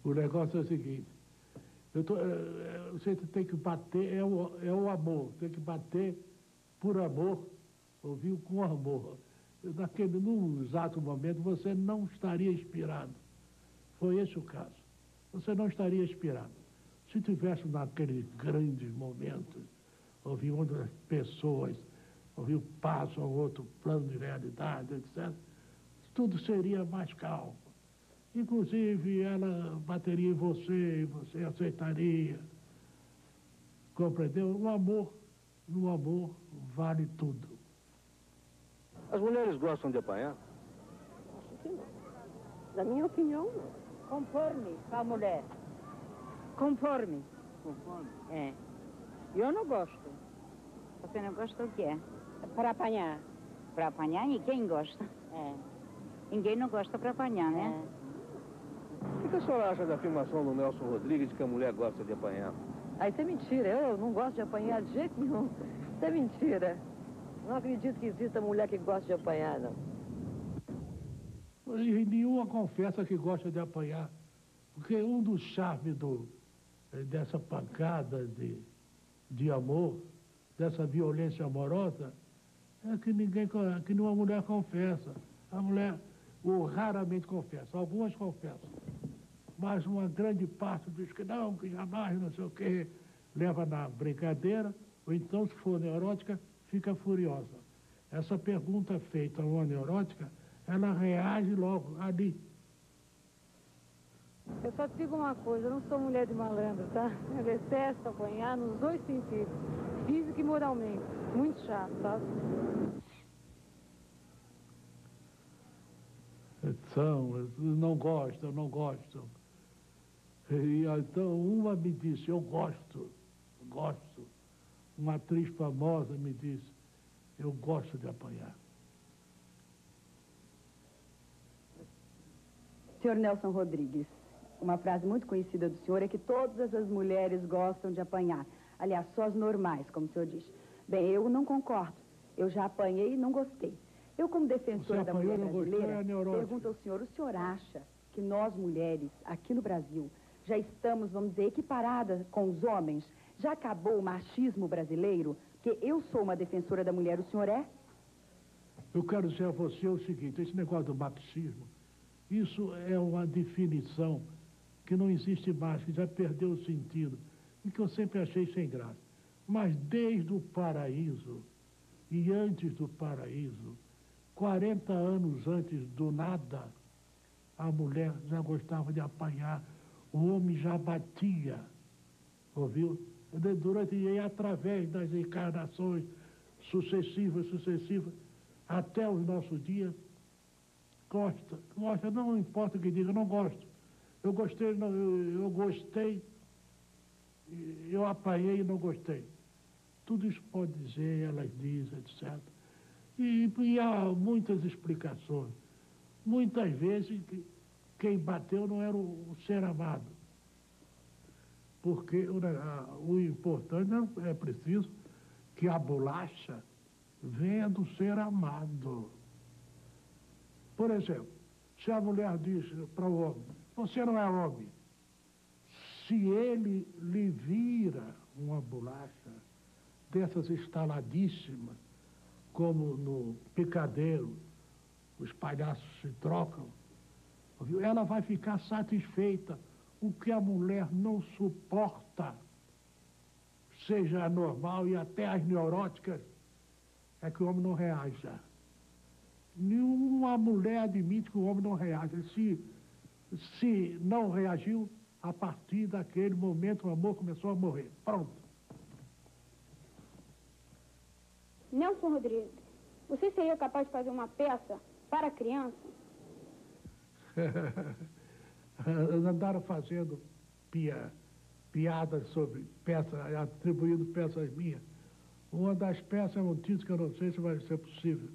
O negócio é o seguinte. Você tem que bater, é o amor. Tem que bater por amor, ouviu? Com amor. Num exato momento, você não estaria inspirado. Foi esse o caso. Você não estaria inspirado. Se tivesse naqueles grandes momentos, ouviu, onde as pessoas, ouviu, passam a outro plano de realidade, etc., tudo seria mais calmo. Inclusive, ela bateria em você e você aceitaria. Compreendeu? No amor vale tudo.
As mulheres gostam de apanhar?
Acho que não. Na minha opinião, não.
Conforme com a mulher. Conforme.
Conforme?
É. Eu não gosto.
Você não gosta do quê?
Para apanhar.
Para apanhar? Ninguém gosta.
É.
Ninguém não gosta para apanhar, né?
O que a senhora acha da afirmação do Nelson Rodrigues de que a mulher gosta de apanhar?
Ah, isso é mentira. Eu não gosto de apanhar de jeito nenhum. Isso é mentira. Não acredito que exista mulher que gosta de apanhar, não.
E nenhuma confessa que gosta de apanhar. Porque um dos charmes dessa pancada de amor dessa violência amorosa é que nenhuma mulher confessa. A mulher ou raramente confessa, algumas confessam. Mas uma grande parte diz que não, que jamais, não sei o quê, leva na brincadeira, ou então, se for neurótica, fica furiosa. Essa pergunta feita a uma neurótica, ela reage logo ali.
Eu só te digo uma coisa, eu não sou mulher de malandro, tá? Eu detesto apanhar nos dois sentidos, físico e moralmente. Muito chato, sabe?
Não gostam. E então uma me disse, eu gosto. Uma atriz famosa me disse, eu gosto de apanhar.
Senhor Nelson Rodrigues, uma frase muito conhecida do senhor é que todas as mulheres gostam de apanhar. Aliás, só as normais, como o senhor diz. Bem, eu não concordo. Eu já apanhei e não gostei. Eu, como defensora da mulher brasileira, pergunto ao senhor, o senhor acha que nós, mulheres, aqui no Brasil, já estamos, vamos dizer, equiparadas com os homens? Já acabou o machismo brasileiro? Porque eu sou uma defensora da mulher, o senhor é?
Eu quero dizer a você o seguinte, esse negócio do machismo, isso é uma definição que não existe mais, que já perdeu o sentido, e que eu sempre achei sem graça. Mas desde o paraíso, e antes do paraíso, 40 anos antes do nada, a mulher já gostava de apanhar, o homem já batia, ouviu? E através das encarnações sucessivas, até os nossos dias, gosta, não importa o que diga, não gosto. Eu gostei, eu apanhei e não gostei. Tudo isso pode dizer, elas dizem, etc. E há muitas explicações. Muitas vezes, quem bateu não era o ser amado. Porque o importante é preciso que a bolacha venha do ser amado. Por exemplo, se a mulher diz para o homem, você não é homem. Se ele lhe vira uma bolacha dessas estaladíssimas, como no picadeiro, os palhaços se trocam, ela vai ficar satisfeita. O que a mulher não suporta, seja anormal e até as neuróticas, é que o homem não reaja. Nenhuma mulher admite que o homem não reaja. Se não reagiu, a partir daquele momento o amor começou a morrer. Pronto.
Nelson Rodrigues, você seria capaz de fazer uma peça para criança?
Andaram fazendo piadas sobre peças, atribuindo peças minhas. Uma das peças é um título que eu não sei se vai ser possível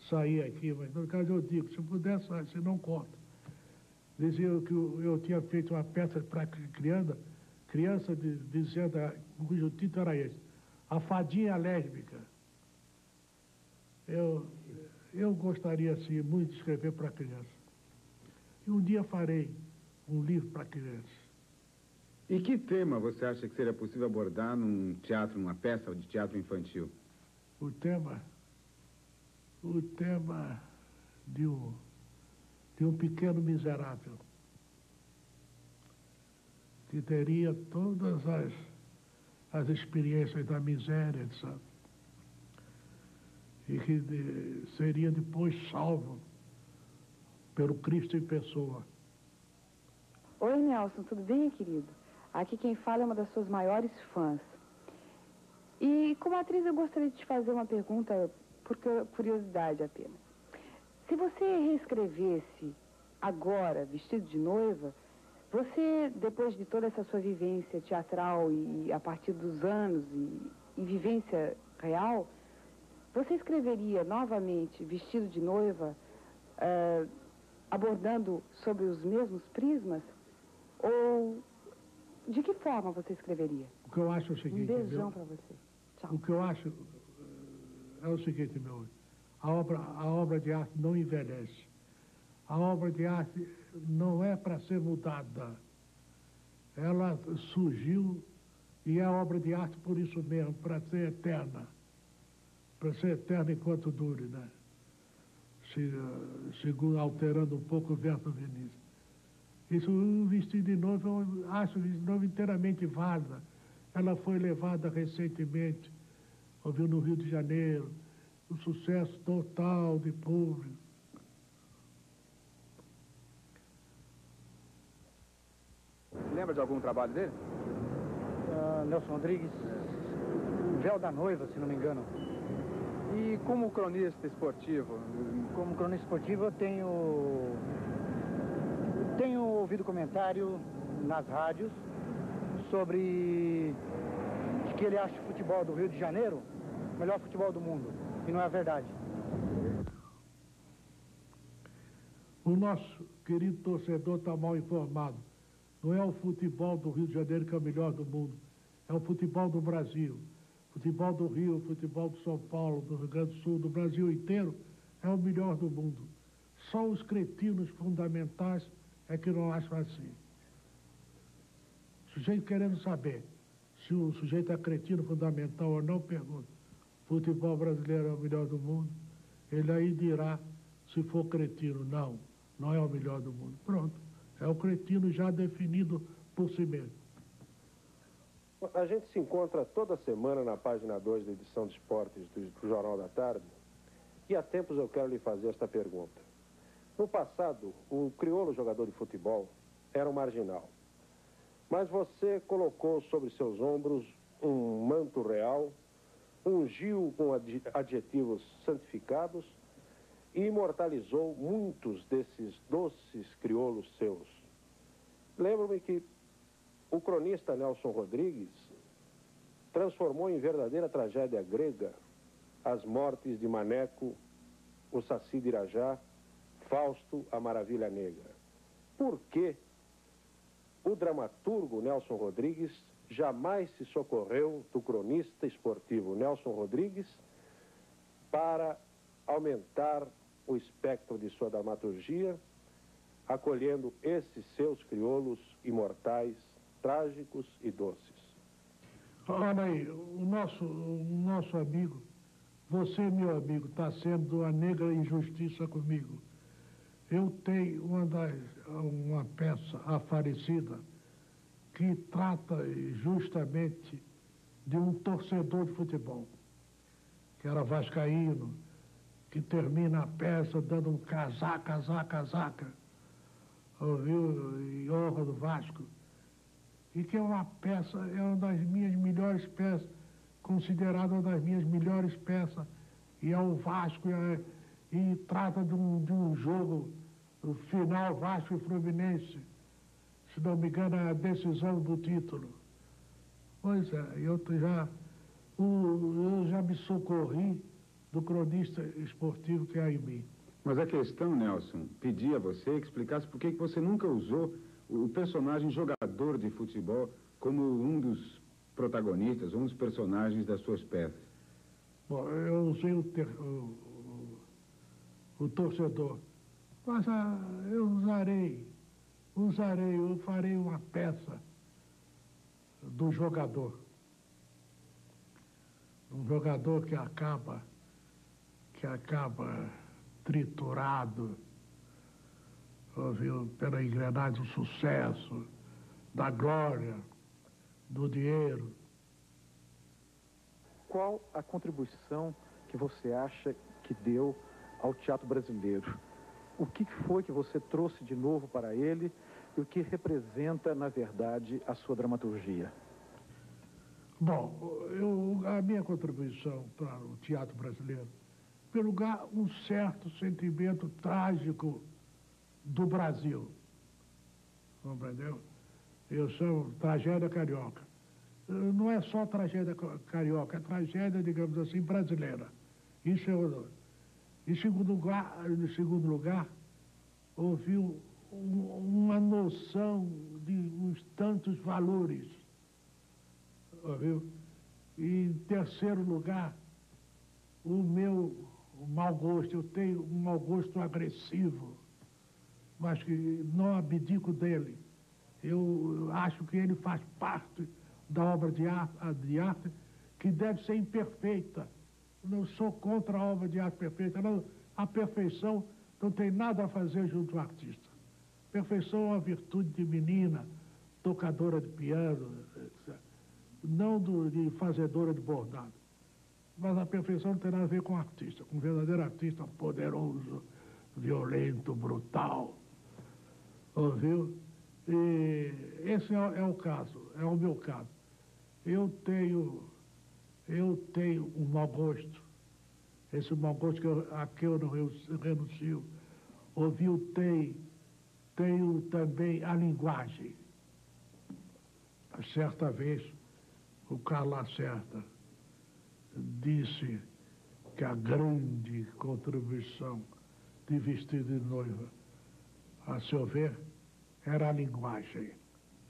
sair aqui, mas no caso eu digo, se puder sair, se não corta. Dizia que eu tinha feito uma peça para criança dizendo, cujo título era esse, A Fadinha Lésbica. Eu gostaria, assim, muito de escrever para criança. E um dia farei um livro para criança.
E que tema você acha que seria possível abordar num teatro, numa peça de teatro infantil?
O tema de um pequeno miserável que teria todas as experiências da miséria, etc. E que seria depois salvo pelo Cristo em pessoa.
Oi, Nelson, tudo bem, querido? Aqui quem fala é uma das suas maiores fãs. E como atriz eu gostaria de te fazer uma pergunta, por curiosidade apenas. Se você reescrevesse agora, vestido de noiva, você, depois de toda essa sua vivência teatral e a partir dos anos e vivência real, você escreveria novamente vestido de noiva, abordando sobre os mesmos prismas? Ou de que forma você escreveria?
O que eu acho é o seguinte...
Um beijão para você. Tchau.
O que eu acho é o seguinte, meu... A obra de arte não envelhece. A obra de arte não é para ser mudada. Ela surgiu E é obra de arte por isso mesmo, para ser eterna. Para ser eterna enquanto dure, né? Segundo, alterando um pouco o verso do Vinícius. Isso, o Vestido de Noiva, eu acho o Vestido de Noiva inteiramente válida. Ela foi levada recentemente, ouviu no Rio de Janeiro, um sucesso total de público.
Lembra de algum trabalho dele?
Nelson Rodrigues, Véu da Noiva, se não me engano.
E como cronista esportivo?
Como cronista esportivo, eu tenho ouvido comentário nas rádios sobre que ele acha o futebol do Rio de Janeiro o melhor futebol do mundo. E não é verdade.
O nosso querido torcedor está mal informado. Não é o futebol do Rio de Janeiro que é o melhor do mundo. É o futebol do Brasil. Futebol do Rio, futebol de São Paulo, do Rio Grande do Sul, do Brasil inteiro, é o melhor do mundo. Só os cretinos fundamentais é que não acham assim. O sujeito querendo saber se o sujeito é cretino fundamental ou não, pergunta: futebol brasileiro é o melhor do mundo? Ele aí dirá, se for cretino, não, não é o melhor do mundo. Pronto, é o cretino já definido por si mesmo.
A gente se encontra toda semana na página 2 da edição de esportes do Jornal da Tarde, e há tempos eu quero lhe fazer esta pergunta. No passado, o crioulo jogador de futebol era um marginal, mas você colocou sobre seus ombros um manto real, ungiu com adjetivos santificados e imortalizou muitos desses doces crioulos seus. Lembro-me que o cronista Nelson Rodrigues transformou em verdadeira tragédia grega as mortes de Maneco, o Saci de Irajá, Fausto, a Maravilha Negra. Por que o dramaturgo Nelson Rodrigues jamais se socorreu do cronista esportivo Nelson Rodrigues para aumentar o espectro de sua dramaturgia, acolhendo esses seus crioulos imortais, trágicos e doces?
Olha aí, o nosso amigo, você, meu amigo, está sendo uma negra injustiça comigo. Eu tenho uma peça afarecida que trata justamente de um torcedor de futebol, que era vascaíno, que termina a peça dando um casaca, ouviu, em honra do Vasco. E que é uma peça, é uma das minhas melhores peças, considerada uma das minhas melhores peças, e é o Vasco, e trata de um jogo, o final Vasco e Fluminense, se não me engano, é a decisão do título. Pois é, eu já me socorri do cronista esportivo que há em mim.
Mas a questão, Nelson, pedia a você que explicasse por que você nunca usou o personagem jogador de futebol como um dos protagonistas, um dos personagens das suas peças.
Bom, eu usei o torcedor, mas eu farei uma peça do jogador. Um jogador que acaba triturado, ouviu, pela engrenagem do sucesso, da glória, do dinheiro.
Qual a contribuição que você acha que deu ao teatro brasileiro? O que foi que você trouxe de novo para ele e o que representa, na verdade, a sua dramaturgia?
Bom, a minha contribuição para o teatro brasileiro, em primeiro lugar, um certo sentimento trágico do Brasil. Compreendeu? Eu sou tragédia carioca. Não é só tragédia carioca, é tragédia, digamos assim, brasileira. Isso é o... Em segundo lugar, houve uma noção de uns tantos valores. Ouviu? E em terceiro lugar, o meu mau gosto. Eu tenho um mau gosto agressivo, mas que não abdico dele. Eu acho que ele faz parte da obra de arte que deve ser imperfeita. Não sou contra a obra de arte perfeita, não. A perfeição não tem nada a fazer junto ao artista. Perfeição é uma virtude de menina, tocadora de piano, etc. Não de fazedora de bordado. Mas a perfeição não tem nada a ver com o artista, com um verdadeiro artista poderoso, violento, brutal. Ouviu? E esse é o caso, é o meu caso. Eu tenho um mau gosto. Esse mau gosto a que eu não renuncio. Ouviu? Tenho também a linguagem. Certa vez, o Carlos Lacerda disse que a grande contribuição de Vestido de Noiva, a seu ver, era a linguagem.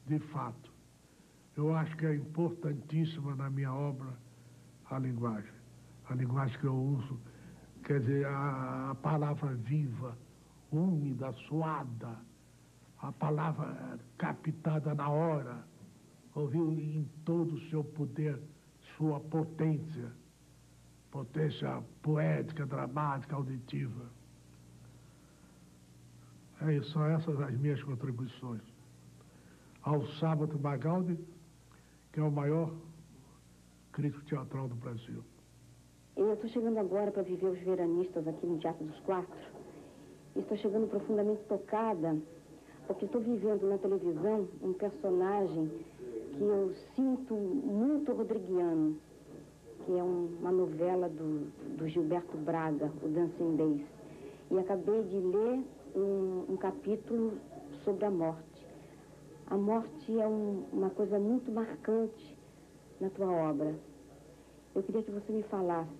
De fato, eu acho que é importantíssima na minha obra a linguagem. A linguagem que eu uso, quer dizer, a palavra viva, úmida, suada, a palavra captada na hora, ouviu, em todo o seu poder, sua potência poética, dramática, auditiva. São essas as minhas contribuições. Ao Sábato Magaldi, que é o maior crítico teatral do Brasil.
Eu estou chegando agora para viver os veranistas aqui no Teatro dos Quatro. Estou chegando profundamente tocada, porque estou vivendo na televisão um personagem que eu sinto muito rodriguiano, que é uma novela do Gilberto Braga, o Dancing Days. E acabei de ler um capítulo sobre a morte. A morte é uma coisa muito marcante na tua obra. Eu queria que você me falasse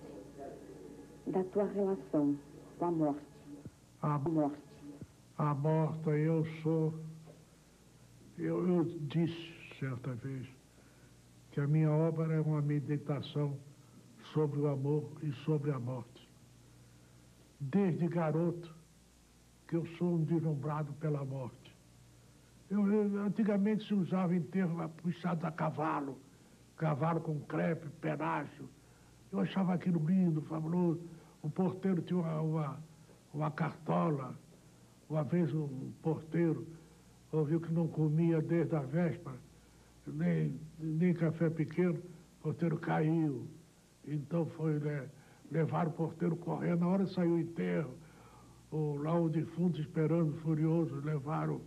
da tua relação com a morte.
A morte, eu disse certa vez que a minha obra é uma meditação sobre o amor e sobre a morte. Desde garoto que eu sou um deslumbrado pela morte. Antigamente se usava enterro puxado a cavalo com crepe, penacho. Eu achava aquilo lindo, fabuloso. O porteiro tinha uma cartola. Uma vez um porteiro ouviu que não comia desde a véspera, nem café pequeno, o porteiro caiu. Então foi levar o porteiro correndo, na hora saiu o enterro, lá o defunto esperando, furioso, levaram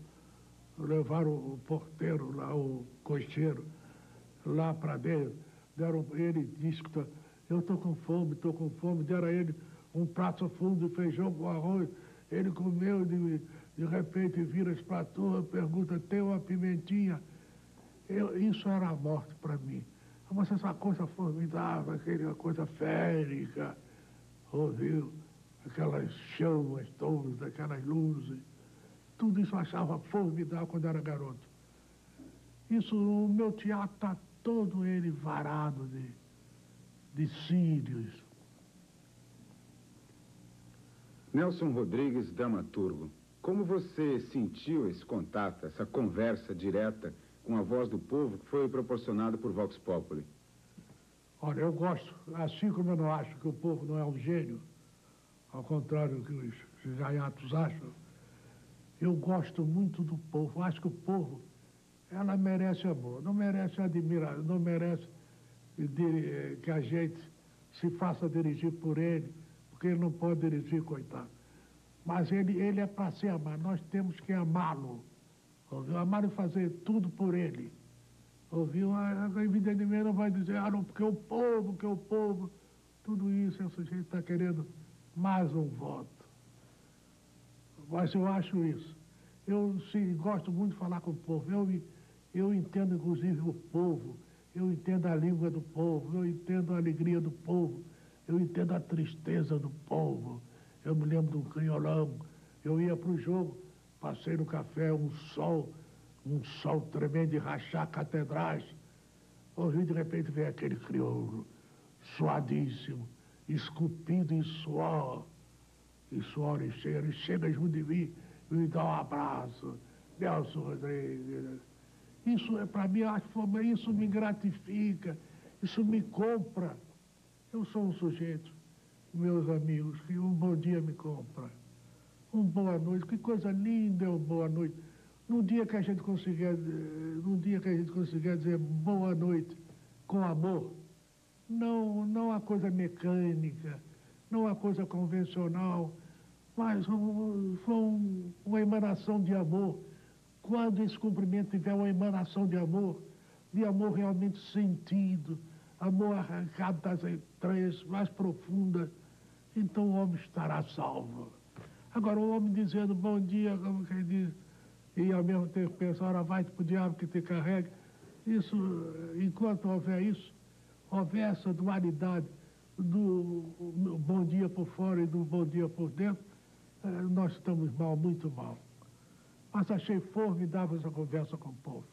o porteiro, lá o cocheiro, lá para dentro. Ele disse que eu estou com fome, deram a ele um prato fundo de feijão com arroz, ele comeu, de repente vira-se para a tua, pergunta, tem uma pimentinha? Isso era a morte para mim. Mas essa coisa formidável, aquela coisa férica, ouviu? Aquelas chamas todas, aquelas luzes. Tudo isso eu achava formidável quando era garoto. Isso, o meu teatro está todo ele varado de círios.
Nelson Rodrigues, dramaturgo, como você sentiu esse contato, essa conversa direta com a voz do povo que foi proporcionada por Vox Populi?
Olha, eu gosto, assim como eu não acho que o povo não é um gênio, ao contrário do que os gaiatos acham, eu gosto muito do povo. Acho que o povo, ela merece amor, não merece admiração, não merece que a gente se faça dirigir por ele, porque ele não pode dirigir, coitado. Mas ele é para ser amado, nós temos que amá-lo. Ouviu? Amar e fazer tudo por ele. Ouviu? Evidentemente não vai dizer, não, porque o povo, tudo isso, essa gente está querendo mais um voto. Mas eu acho isso. Eu gosto muito de falar com o povo. Eu entendo, inclusive, o povo. Eu entendo a língua do povo. Eu entendo a alegria do povo. Eu entendo a tristeza do povo. Eu me lembro de um criolão. Eu ia para o jogo, passei no café, um sol tremendo de rachar catedrais. Ouvi, de repente, veio aquele crioulo, suadíssimo, esculpido em suor e cheiro. Ele chega junto de mim e me dá um abraço. Nelson Rodrigues. Isso, para mim, isso me gratifica, isso me compra. Eu sou um sujeito, meus amigos, que um bom dia me compra. Boa noite, que coisa linda é uma boa noite. Num dia que a gente conseguir dizer boa noite com amor, não a coisa mecânica, não a coisa convencional, mas uma emanação de amor. Quando esse cumprimento tiver uma emanação de amor realmente sentido, amor arrancado das entranhas mais profundas, então o homem estará salvo. Agora, o homem dizendo bom dia, como quem diz, e ao mesmo tempo pensa, ora vai pro diabo que te carrega, isso, enquanto houver isso, houver essa dualidade do bom dia por fora e do bom dia por dentro, nós estamos mal, muito mal. Mas achei formidável essa conversa com o povo.